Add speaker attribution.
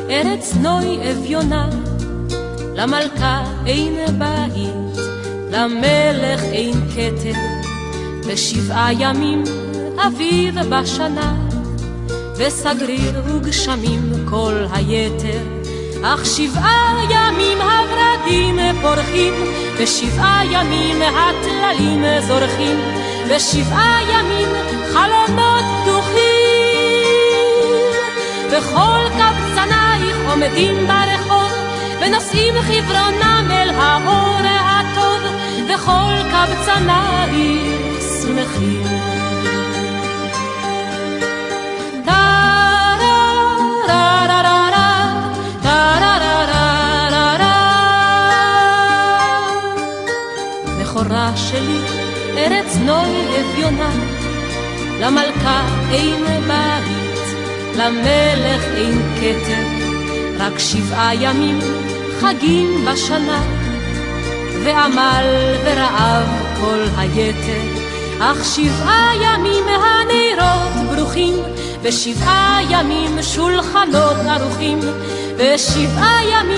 Speaker 1: ארץ נוי אביונה, למלכה אין בית, למלך אין כתר, ב7 ימים אביב בשנה, וסגריר וגשמים כל היתר, אך 7 ימים הורדים פורחים, ב7 ימים הטללים זורחים, ב7 ימים חלומות פתוחים, וכל קבצנייך עומדים ברחוב, ונושאים חברונם אל האור הטוב, וכל קבצנייך שמחים. בכורה שלי ארץ נוי אביונה, למלכה אין בית, למלך אין כתר, רק 7 ימים חגים בשנה, ועמל ורעב כל היתר, אך 7 ימים הנרות ברוכים, ב7 ימים שולחנות ערוכים, ב7 ימים